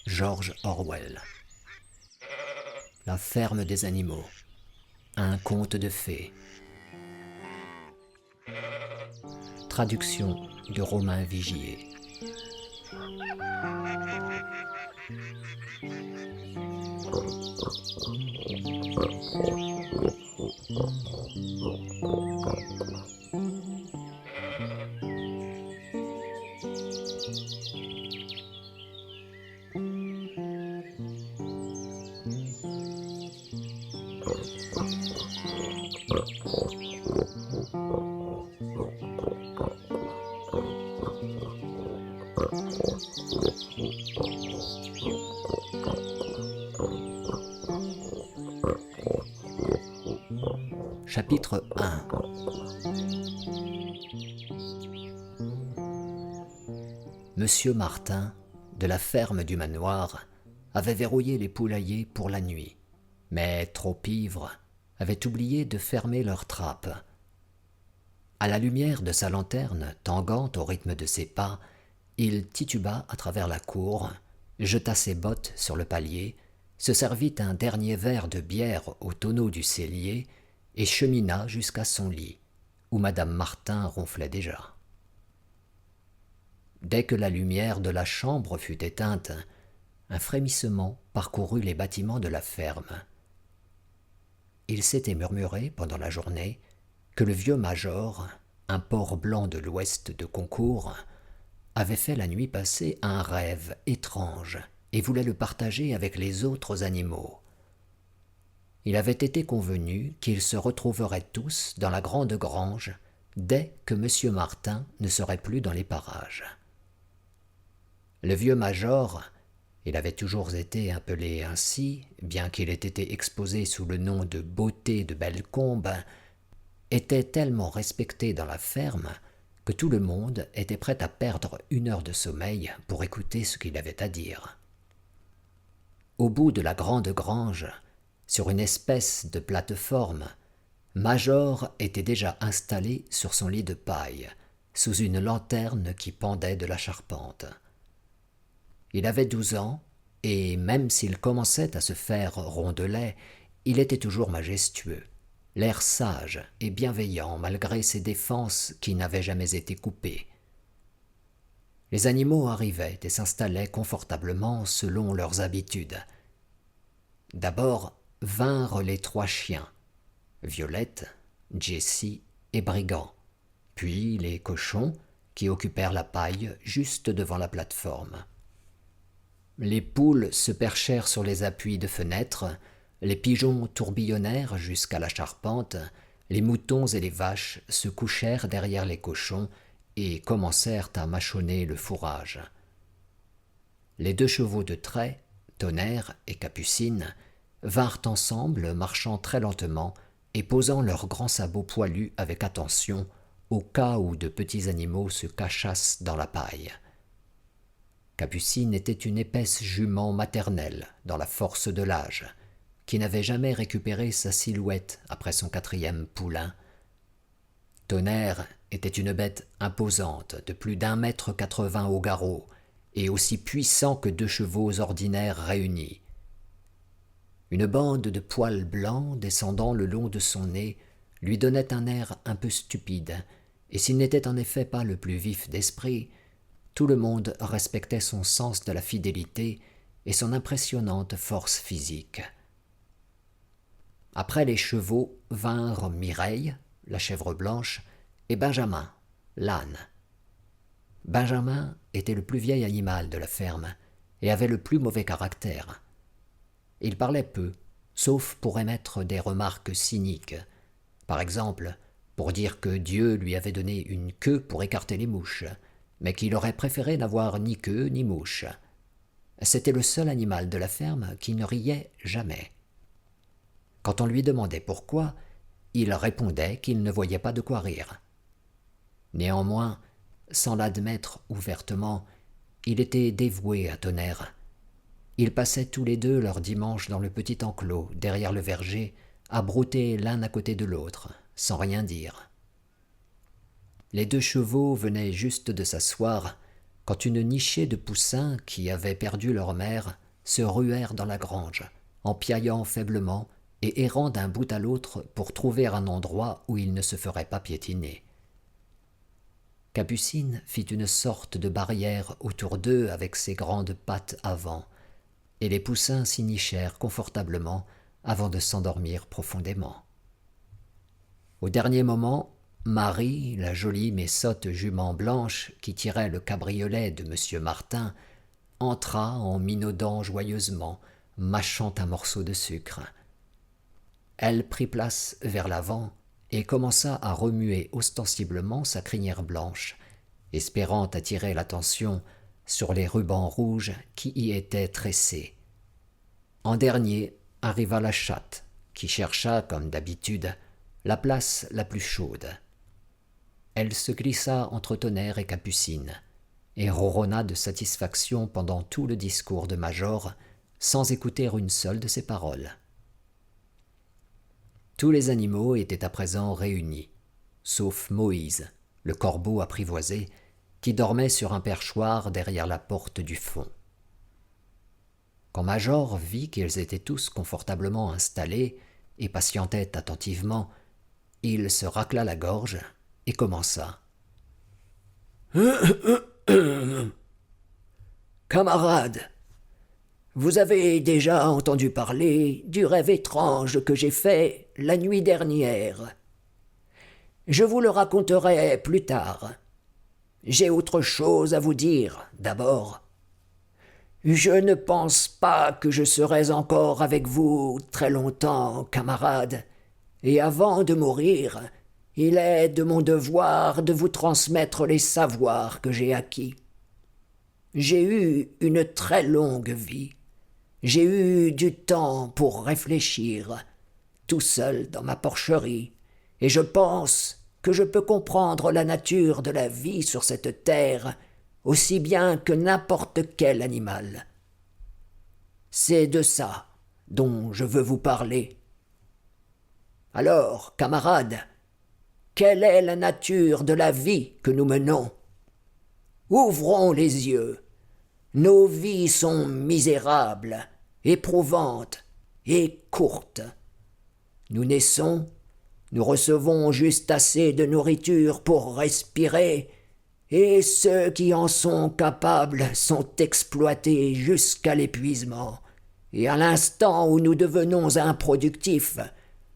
George Orwell. La ferme des animaux. Un conte de fées. Traduction de Romain Vigier. Chapitre 1. Monsieur Martin, de la ferme du manoir, avait verrouillé les poulaillers pour la nuit, mais trop ivre, avait oublié de fermer leurs trappes. À la lumière de sa lanterne, tanguant au rythme de ses pas, il tituba à travers la cour, jeta ses bottes sur le palier, se servit un dernier verre de bière au tonneau du cellier et chemina jusqu'à son lit, où madame Martin ronflait déjà. Dès que la lumière de la chambre fut éteinte, un frémissement parcourut les bâtiments de la ferme. Il s'était murmuré pendant la journée que le vieux major, un porc blanc de l'ouest de Concours, avait fait la nuit passée un rêve étrange et voulait le partager avec les autres animaux. Il avait été convenu qu'ils se retrouveraient tous dans la grande grange dès que M. Martin ne serait plus dans les parages. Le vieux major, il avait toujours été appelé ainsi, bien qu'il ait été exposé sous le nom de Beauté de Bellecombe, était tellement respecté dans la ferme que tout le monde était prêt à perdre 1 heure de sommeil pour écouter ce qu'il avait à dire. Au bout de la grande grange, sur une espèce de plate-forme, Major était déjà installé sur son lit de paille, sous une lanterne qui pendait de la charpente. Il avait 12 ans, et même s'il commençait à se faire rondelet, il était toujours majestueux, l'air sage et bienveillant malgré ses défenses qui n'avaient jamais été coupées. Les animaux arrivaient et s'installaient confortablement selon leurs habitudes. D'abord vinrent les 3 chiens, Violette, Jessie et Brigand, puis les cochons qui occupèrent la paille juste devant la plate-forme. Les poules se perchèrent sur les appuis de fenêtres, les pigeons tourbillonnèrent jusqu'à la charpente, les moutons et les vaches se couchèrent derrière les cochons et commencèrent à mâchonner le fourrage. Les 2 chevaux de trait, Tonnerre et Capucine, vinrent ensemble marchant très lentement et posant leurs grands sabots poilus avec attention au cas où de petits animaux se cachassent dans la paille. Capucine était une épaisse jument maternelle dans la force de l'âge, qui n'avait jamais récupéré sa silhouette après son 4e poulain. Tonnerre était une bête imposante de plus d'1,80 m au garrot et aussi puissant que 2 chevaux ordinaires réunis. Une bande de poils blancs descendant le long de son nez lui donnait un air un peu stupide, et s'il n'était en effet pas le plus vif d'esprit, tout le monde respectait son sens de la fidélité et son impressionnante force physique. Après les chevaux vinrent Mireille, la chèvre blanche, et Benjamin, l'âne. Benjamin était le plus vieil animal de la ferme et avait le plus mauvais caractère. Il parlait peu, sauf pour émettre des remarques cyniques. Par exemple, pour dire que Dieu lui avait donné une queue pour écarter les mouches, mais qu'il aurait préféré n'avoir ni queue ni mouche. C'était le seul animal de la ferme qui ne riait jamais. Quand on lui demandait pourquoi, il répondait qu'il ne voyait pas de quoi rire. Néanmoins, sans l'admettre ouvertement, il était dévoué à Tonnerre. Ils passaient tous les 2 leurs dimanches dans le petit enclos, derrière le verger, à brouter l'un à côté de l'autre, sans rien dire. Les 2 chevaux venaient juste de s'asseoir quand une nichée de poussins qui avaient perdu leur mère se ruèrent dans la grange, en piaillant faiblement et errant d'un bout à l'autre pour trouver un endroit où ils ne se feraient pas piétiner. Capucine fit une sorte de barrière autour d'eux avec ses grandes pattes avant, et les poussins s'y nichèrent confortablement avant de s'endormir profondément. Au dernier moment, Marie, la jolie mais sotte jument blanche qui tirait le cabriolet de M. Martin, entra en minaudant joyeusement, mâchant un morceau de sucre. Elle prit place vers l'avant et commença à remuer ostensiblement sa crinière blanche, espérant attirer l'attention sur les rubans rouges qui y étaient tressés. En dernier arriva la chatte, qui chercha, comme d'habitude, la place la plus chaude. Elle se glissa entre Tonnerre et Capucine, et ronronna de satisfaction pendant tout le discours de Major, sans écouter une seule de ses paroles. Tous les animaux étaient à présent réunis, sauf Moïse, le corbeau apprivoisé, qui dormait sur un perchoir derrière la porte du fond. Quand Major vit qu'ils étaient tous confortablement installés et patientaient attentivement, il se racla la gorge et commença. « Camarades, vous avez déjà entendu parler du rêve étrange que j'ai fait la nuit dernière. Je vous le raconterai plus tard. J'ai autre chose à vous dire d'abord. Je ne pense pas que je serai encore avec vous très longtemps, camarades, et avant de mourir, il est de mon devoir de vous transmettre les savoirs que j'ai acquis. J'ai eu une très longue vie. J'ai eu du temps pour réfléchir, tout seul dans ma porcherie, et je pense que je peux comprendre la nature de la vie sur cette terre aussi bien que n'importe quel animal. C'est de ça dont je veux vous parler. Alors, camarades, quelle est la nature de la vie que nous menons? Ouvrons les yeux. Nos vies sont misérables, éprouvantes et courtes. Nous naissons, nous recevons juste assez de nourriture pour respirer, et ceux qui en sont capables sont exploités jusqu'à l'épuisement, et à l'instant où nous devenons improductifs,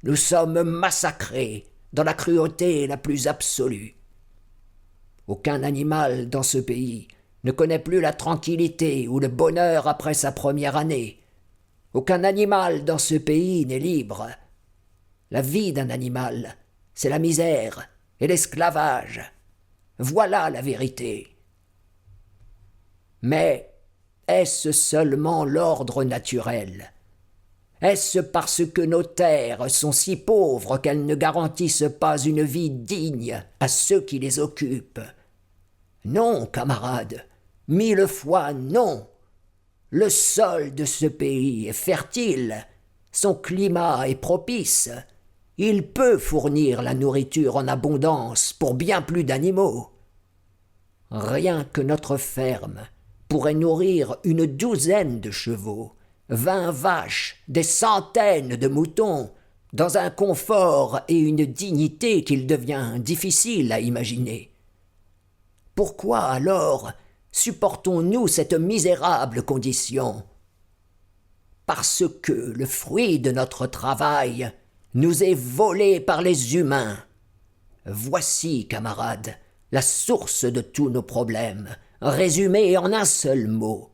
nous sommes massacrés dans la cruauté la plus absolue. Aucun animal dans ce pays ne connaît plus la tranquillité ou le bonheur après sa première année. Aucun animal dans ce pays n'est libre. La vie d'un animal, c'est la misère et l'esclavage. Voilà la vérité. Mais est-ce seulement l'ordre naturel? Est-ce parce que nos terres sont si pauvres qu'elles ne garantissent pas une vie digne à ceux qui les occupent? Non, camarades, 1000 fois non. Le sol de ce pays est fertile, son climat est propice. Il peut fournir la nourriture en abondance pour bien plus d'animaux. Rien que notre ferme pourrait nourrir une douzaine de chevaux, 20 vaches, des centaines de moutons, dans un confort et une dignité qu'il devient difficile à imaginer. Pourquoi alors supportons-nous cette misérable condition? Parce que le fruit de notre travail nous est volé par les humains. Voici, camarades, la source de tous nos problèmes, résumée en un seul mot: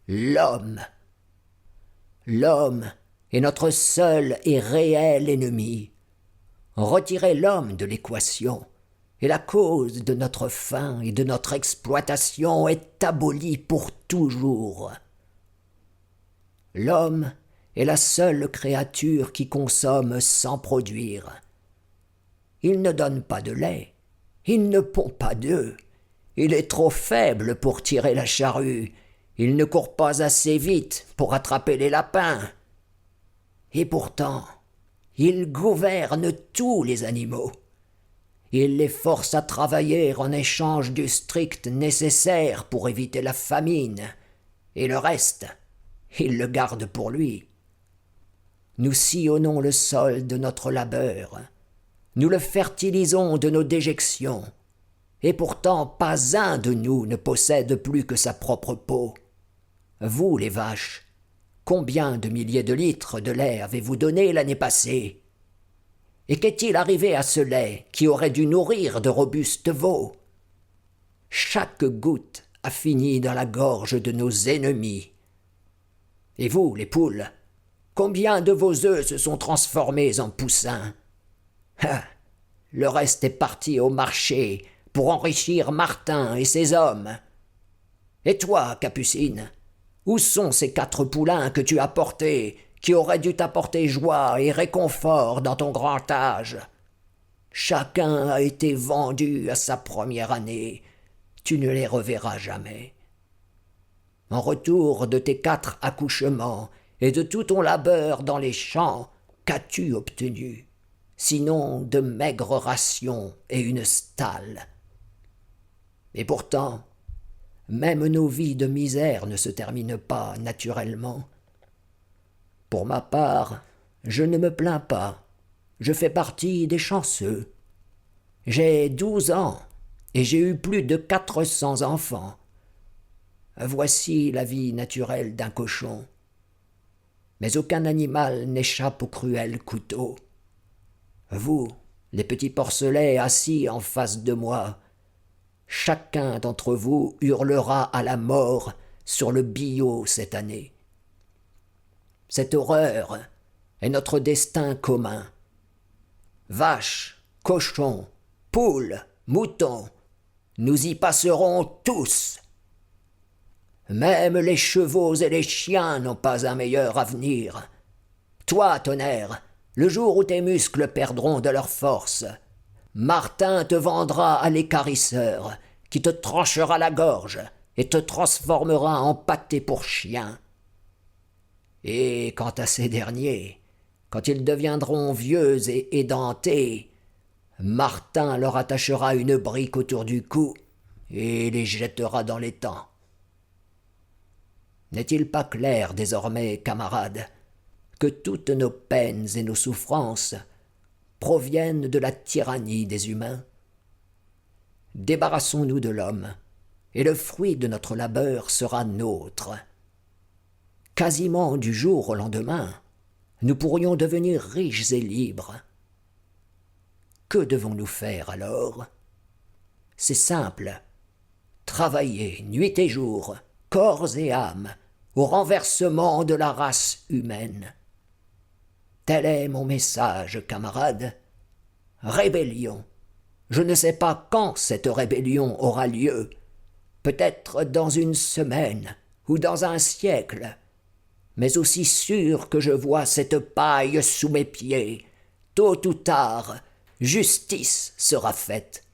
l'homme. L'homme est notre seul et réel ennemi. Retirez l'homme de l'équation, et la cause de notre faim et de notre exploitation est abolie pour toujours. L'homme est la seule créature qui consomme sans produire. Il ne donne pas de lait, il ne pond pas d'œufs, il est trop faible pour tirer la charrue, il ne court pas assez vite pour attraper les lapins. Et pourtant, il gouverne tous les animaux. Il les force à travailler en échange du strict nécessaire pour éviter la famine, et le reste, il le garde pour lui. Nous sillonnons le sol de notre labeur, nous le fertilisons de nos déjections, et pourtant pas un de nous ne possède plus que sa propre peau. Vous, les vaches, combien de milliers de litres de lait avez-vous donné l'année passée? Et qu'est-il arrivé à ce lait qui aurait dû nourrir de robustes veaux? Chaque goutte a fini dans la gorge de nos ennemis. Et vous, les poules, combien de vos œufs se sont transformés en poussins? Ah, le reste est parti au marché pour enrichir Martin et ses hommes. Et toi, Capucine, où sont ces 4 poulains que tu as portés, qui auraient dû t'apporter joie et réconfort dans ton grand âge? Chacun a été vendu à sa première année. Tu ne les reverras jamais. En retour de tes 4 accouchements et de tout ton labeur dans les champs, qu'as-tu obtenu, sinon de maigres rations et une stalle? Et pourtant, même nos vies de misère ne se terminent pas naturellement. Pour ma part, je ne me plains pas. Je fais partie des chanceux. J'ai 12 ans et j'ai eu plus de 400 enfants. Voici la vie naturelle d'un cochon. Mais aucun animal n'échappe au cruel couteau. Vous, les petits porcelets assis en face de moi, chacun d'entre vous hurlera à la mort sur le billot cette année. Cette horreur est notre destin commun. Vaches, cochons, poules, moutons, nous y passerons tous. Même les chevaux et les chiens n'ont pas un meilleur avenir. Toi, Tonnerre, le jour où tes muscles perdront de leur force, Martin te vendra à l'équarrisseur, qui te tranchera la gorge et te transformera en pâté pour chien. Et quant à ces derniers, quand ils deviendront vieux et édentés, Martin leur attachera une brique autour du cou et les jettera dans l'étang. N'est-il pas clair désormais, camarades, que toutes nos peines et nos souffrances proviennent de la tyrannie des humains? Débarrassons-nous de l'homme, et le fruit de notre labeur sera nôtre. Quasiment du jour au lendemain, nous pourrions devenir riches et libres. Que devons-nous faire alors? C'est simple. Travailler nuit et jour, corps et âme, au renversement de la race humaine. Tel est mon message, camarades. Rébellion. Je ne sais pas quand cette rébellion aura lieu. Peut-être dans une semaine ou dans un siècle. Mais aussi sûr que je vois cette paille sous mes pieds, tôt ou tard, justice sera faite.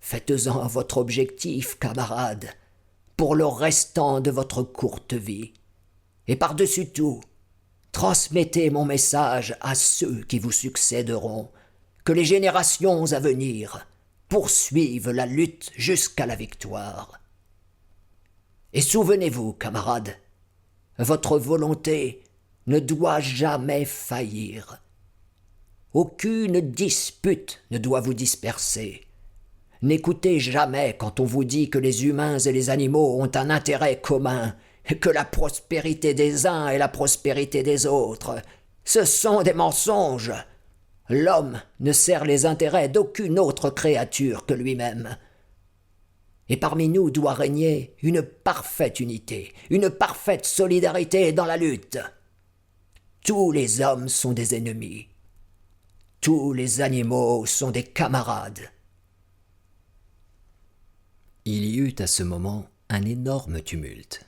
Faites-en votre objectif, camarades, pour le restant de votre courte vie. Et par-dessus tout, transmettez mon message à ceux qui vous succéderont, que les générations à venir poursuivent la lutte jusqu'à la victoire. Et souvenez-vous, camarades, votre volonté ne doit jamais faillir. Aucune dispute ne doit vous disperser. N'écoutez jamais quand on vous dit que les humains et les animaux ont un intérêt commun, et que la prospérité des uns est la prospérité des autres. Ce sont des mensonges. L'homme ne sert les intérêts d'aucune autre créature que lui-même. Et parmi nous doit régner une parfaite unité, une parfaite solidarité dans la lutte. Tous les hommes sont des ennemis. Tous les animaux sont des camarades. Il y eut à ce moment un énorme tumulte.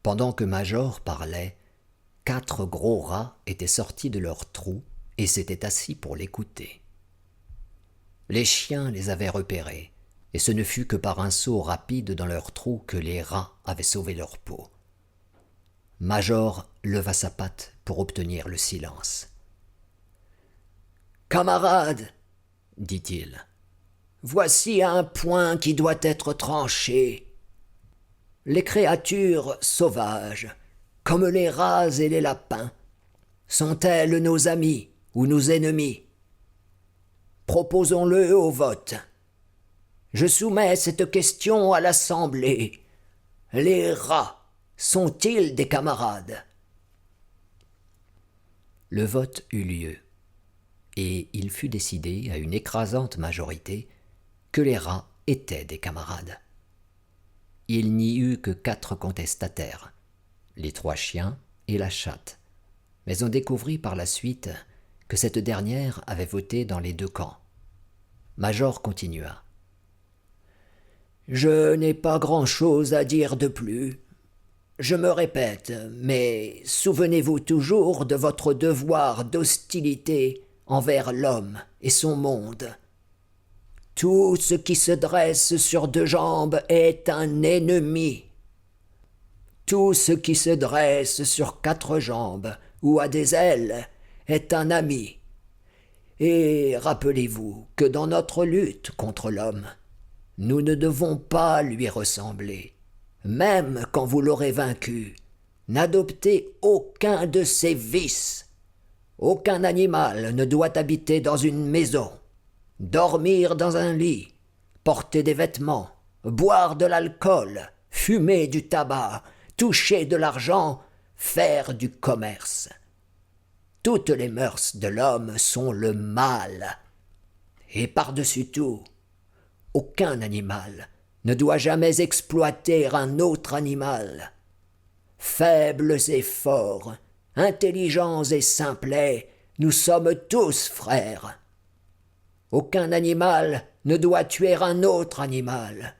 Pendant que Major parlait, 4 gros rats étaient sortis de leurs trous et s'étaient assis pour l'écouter. Les chiens les avaient repérés, et ce ne fut que par un saut rapide dans leurs trous que les rats avaient sauvé leur peau. Major leva sa patte pour obtenir le silence. « Camarades, dit-il. Voici un point qui doit être tranché. Les créatures sauvages, comme les rats et les lapins, sont-elles nos amis ou nos ennemis? Proposons-le au vote. Je soumets cette question à l'Assemblée. Les rats sont-ils des camarades? Le vote eut lieu, et il fut décidé à une écrasante majorité que les rats étaient des camarades. Il n'y eut que 4 contestataires, les 3 chiens et la chatte, mais on découvrit par la suite que cette dernière avait voté dans les 2 camps. Major continua. Je n'ai pas grand-chose à dire de plus. Je me répète, mais souvenez-vous toujours de votre devoir d'hostilité envers l'homme et son monde. Tout ce qui se dresse sur 2 jambes est un ennemi. Tout ce qui se dresse sur 4 jambes ou a des ailes est un ami. Et rappelez-vous que dans notre lutte contre l'homme, nous ne devons pas lui ressembler. Même quand vous l'aurez vaincu, n'adoptez aucun de ses vices. Aucun animal ne doit habiter dans une maison, dormir dans un lit, porter des vêtements, boire de l'alcool, fumer du tabac, toucher de l'argent, faire du commerce. Toutes les mœurs de l'homme sont le mal. Et par-dessus tout, aucun animal ne doit jamais exploiter un autre animal. Faibles et forts, intelligents et simplets, nous sommes tous frères. Aucun animal ne doit tuer un autre animal.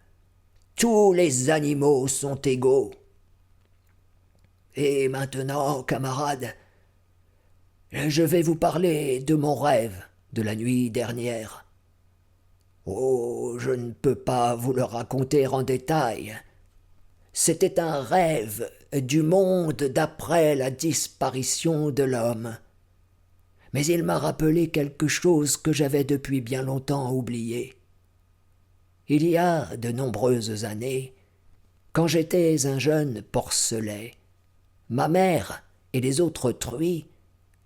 Tous les animaux sont égaux. Et maintenant, camarades, je vais vous parler de mon rêve de la nuit dernière. Oh, je ne peux pas vous le raconter en détail. C'était un rêve du monde d'après la disparition de l'homme. Mais il m'a rappelé quelque chose que j'avais depuis bien longtemps oublié. Il y a de nombreuses années, quand j'étais un jeune porcelet, ma mère et les autres truies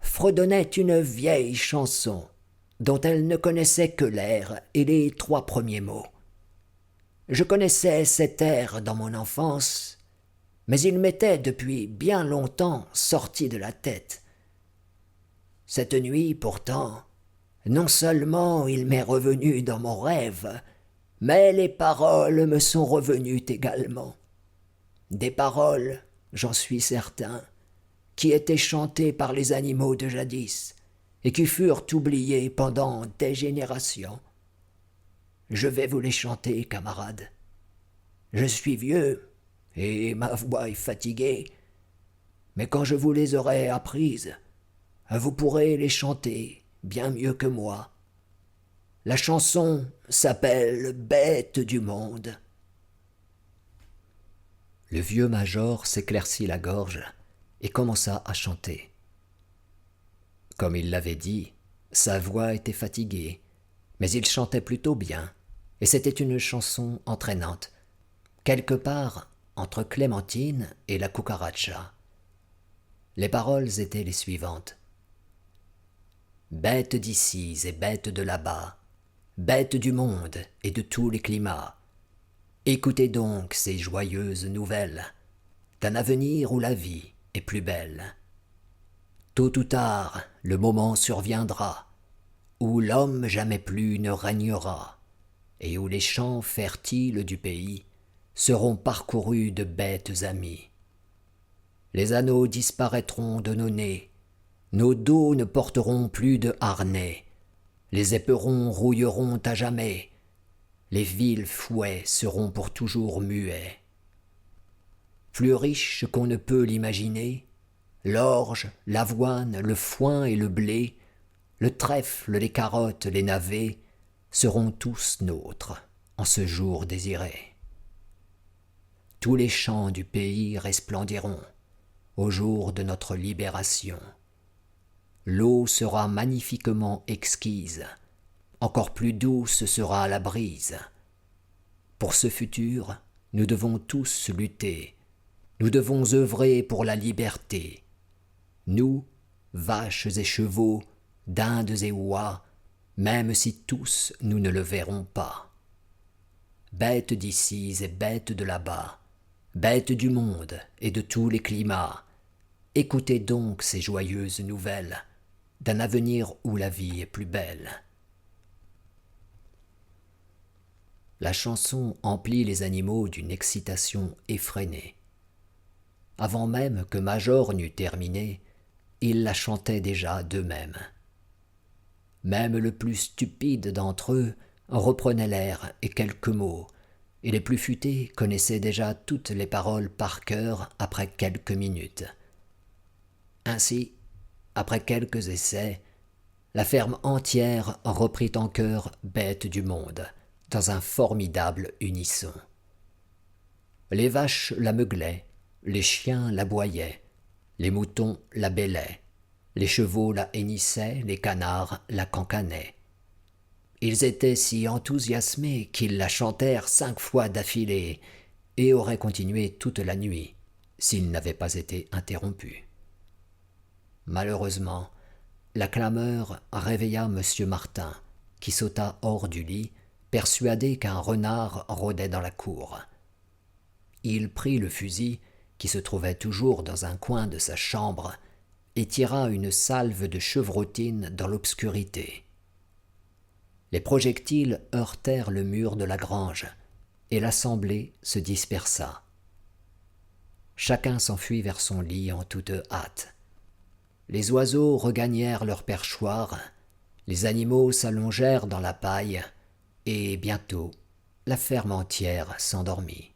fredonnaient une vieille chanson dont elle ne connaissait que l'air et les 3 premiers mots. Je connaissais cet air dans mon enfance, mais il m'était depuis bien longtemps sorti de la tête. Cette nuit, pourtant, non seulement il m'est revenu dans mon rêve, mais les paroles me sont revenues également. Des paroles, j'en suis certain, qui étaient chantées par les animaux de jadis, et qui furent oubliés pendant des générations. Je vais vous les chanter, camarades. Je suis vieux, et ma voix est fatiguée, mais quand je vous les aurai apprises, vous pourrez les chanter bien mieux que moi. La chanson s'appelle « Bête du monde ». Le vieux major s'éclaircit la gorge et commença à chanter. Comme il l'avait dit, sa voix était fatiguée, mais il chantait plutôt bien, et c'était une chanson entraînante, quelque part entre Clémentine et la cucaracha. Les paroles étaient les suivantes. Bête d'ici et bête de là-bas, bête du monde et de tous les climats, écoutez donc ces joyeuses nouvelles d'un avenir où la vie est plus belle. Tôt ou tard, le moment surviendra où l'homme jamais plus ne régnera et où les champs fertiles du pays seront parcourus de bêtes amies. Les anneaux disparaîtront de nos nez, nos dos ne porteront plus de harnais, les éperons rouilleront à jamais, les vils fouets seront pour toujours muets. Plus riches qu'on ne peut l'imaginer, l'orge, l'avoine, le foin et le blé, le trèfle, les carottes, les navets, seront tous nôtres en ce jour désiré. Tous les champs du pays resplendiront au jour de notre libération. L'eau sera magnifiquement exquise, encore plus douce sera la brise. Pour ce futur, nous devons tous lutter. Nous devons œuvrer pour la liberté. Nous, vaches et chevaux, dindes et oies, même si tous nous ne le verrons pas. Bêtes d'ici et bêtes de là-bas, bêtes du monde et de tous les climats, écoutez donc ces joyeuses nouvelles d'un avenir où la vie est plus belle. La chanson emplit les animaux d'une excitation effrénée. Avant même que Major n'eût terminé, ils la chantaient déjà d'eux-mêmes. Même le plus stupide d'entre eux reprenait l'air et quelques mots, et les plus futés connaissaient déjà toutes les paroles par cœur après quelques minutes. Ainsi, après quelques essais, la ferme entière reprit en chœur Bêtes du monde, dans un formidable unisson. Les vaches la meuglaient, les chiens l'aboyaient, les moutons la bêlaient, les chevaux la hennissaient, les canards la cancanaient. Ils étaient si enthousiasmés qu'ils la chantèrent 5 fois d'affilée et auraient continué toute la nuit s'ils n'avaient pas été interrompus. Malheureusement, la clameur réveilla M. Martin, qui sauta hors du lit, persuadé qu'un renard rôdait dans la cour. Il prit le fusil, qui se trouvait toujours dans un coin de sa chambre, et tira une salve de chevrotine dans l'obscurité. Les projectiles heurtèrent le mur de la grange, et l'assemblée se dispersa. Chacun s'enfuit vers son lit en toute hâte. Les oiseaux regagnèrent leur perchoir, les animaux s'allongèrent dans la paille, et bientôt la ferme entière s'endormit.